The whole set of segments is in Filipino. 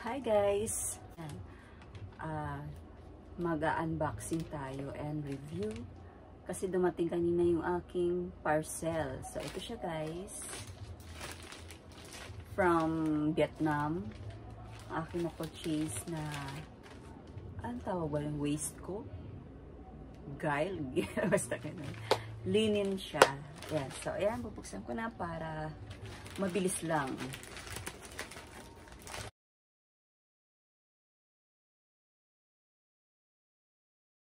Hi guys! Mag-unboxing tayo and review kasi dumating kanina yung aking parcel. So ito siya guys, from Vietnam. Aking na-purchase na anong tawag ba yung waist ko? Guile? Basta ganun. Linen siya. Ayan. So ayan, bubuksan ko na para mabilis lang.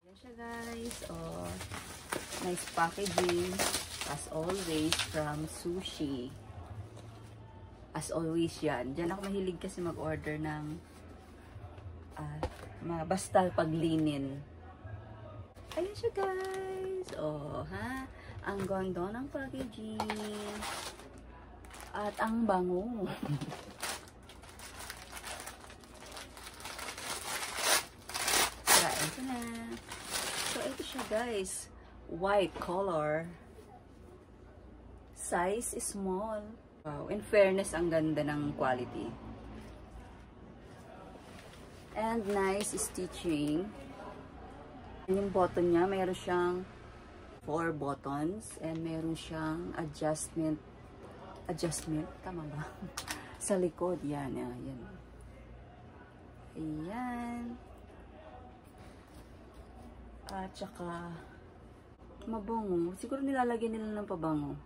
Ayan siya guys. Oh, nice packaging. As always, from Sushi. As always yan. Diyan ako mahilig kasi mag-order ng mga basta paglinin. Ayan siya guys. Oh, ha? Ang ganda ng packaging. At ang bango. Tirain ko na. So, ito siya guys. White color. Size is small. Wow. In fairness, ang ganda ng quality. And nice stitching. Yung button niya, mayroon siyang 4 buttons. And mayroon siyang adjustment. Tama ba? Sa likod. Yan. Ayan. At saka, mabango. Siguro nilalagyan nila ng pabango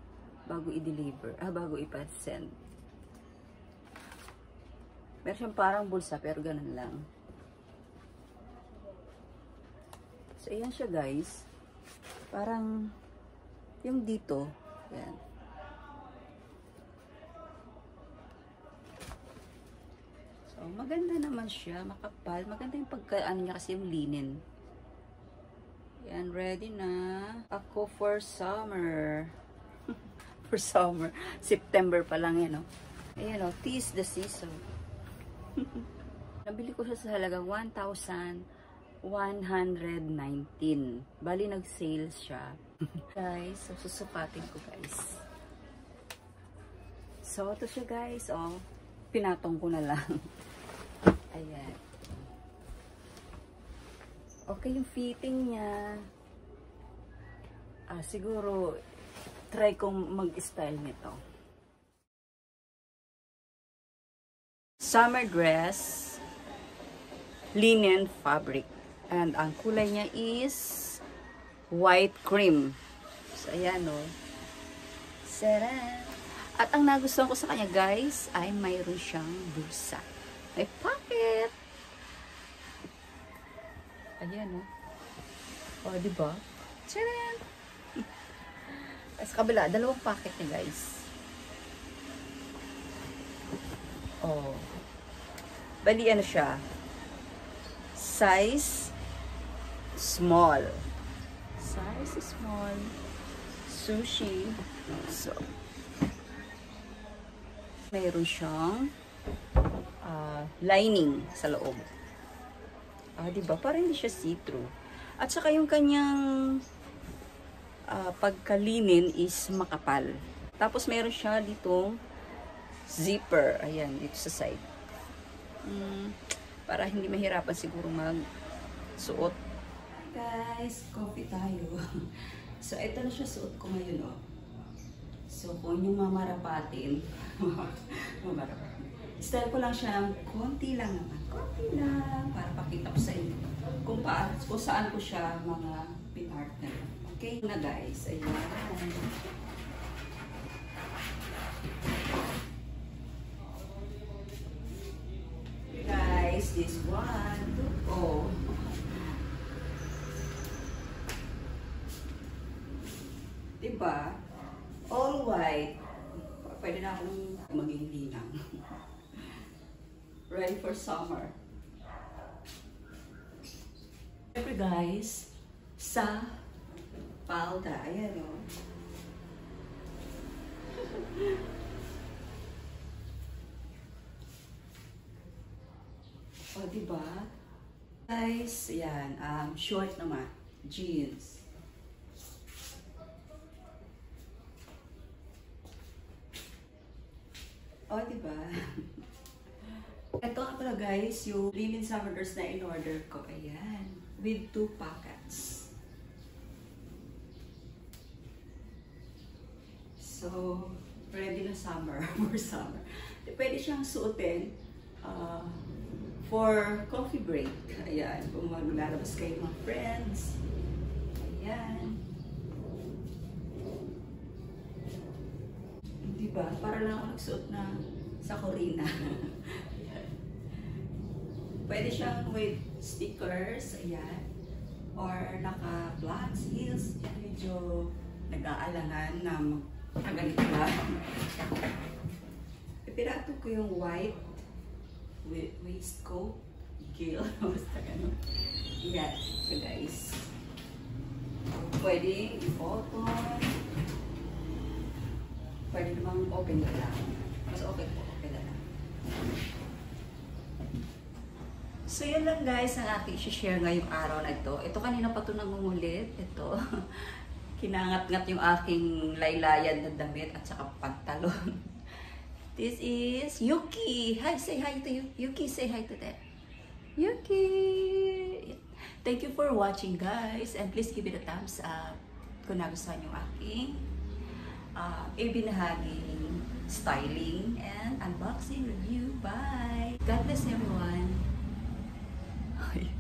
bago i-deliver. Bago ipa-send. Meron siyang parang bulsa, pero ganun lang. So, ayan siya guys. Parang, yung dito, yan. So, maganda naman siya, makapal. Maganda yung pagka-ano niya kasi yung linen. Yan, ready na. Ako for summer. For summer. September pa lang yan, oh. Ayan, oh. 'Tis the season. Nabili ko siya sa halagang 1,119. Bali, nag-sales siya. Guys, so susukatin ko, guys. So, ito siya, guys. Oh, pinatong ko na lang. Ayan. Okay, yung fitting niya. Siguro, try kong mag-style nito. Summer dress, linen fabric. And ang kulay niya is white cream. So, ayan o. Sarap! At ang nagustuhan ko sa kanya, guys, ay mayroon siyang bulsa. May pocket! Ayan, o. O, diba? Tcharan! Sa kabila, dalawang pocket niya, guys. O. Bali, ano siya? Size small. Size small. Sushi. So, mayroon siyang lining sa loob. Diba? Parang hindi siya see-through. At saka yung kanyang pagkalinin is makapal. Tapos meron siya ditong zipper. Ayan, dito sa side. Para hindi mahirapan siguro magsuot. Guys, coffee tayo. So, ito na siya suot ko ngayon, oh. So, kung yung mamarapatin, style ko lang siya ng konti lang naman. Konti lang. Para pakita ko sa inyo kung saan ko siya mga pin-partner. Okay na guys. Ayan. Guys, this one. Oh. Diba? All white. Pwede na akong maging linang. Ready for summer. Siyempre guys, sa palda. Ayan o. O, diba? Guys, ayan. Short naman. Jeans. O, diba? Ito nga pala guys, yung linen summoners na in-order ko. Ayan. With 2 packets. So, ready na summer. For summer. Pwede siyang suotin for coffee break. Ayan. Kung maglalabas kayo mga friends. Ayan. Diba? Para lang ako nagsuot na sa Corina. Pwede siyang with stickers, ayan. Or naka-flats, heels. Medyo nag-aalangan na magalit lang. Pirato ko yung white waistcoat. Gale. Basta gano'n. Ayan. So guys. Pwede i-button. Pwede namang open na lang. Mas okay po. Okay na lang. So, yun lang guys ang aking share ngayong araw na ito. Ito kanina pa ito nangungulit. Ito. Kinangat-ngat yung aking laylayan na damit at saka pantalon. This is Yuki. Hi, say hi to you. Yuki, say hi to them. Yuki! Thank you for watching guys. And please give it a thumbs up kung nagustuhan yung aking ibinahaging styling and unboxing review. Bye! God bless everyone! Ay.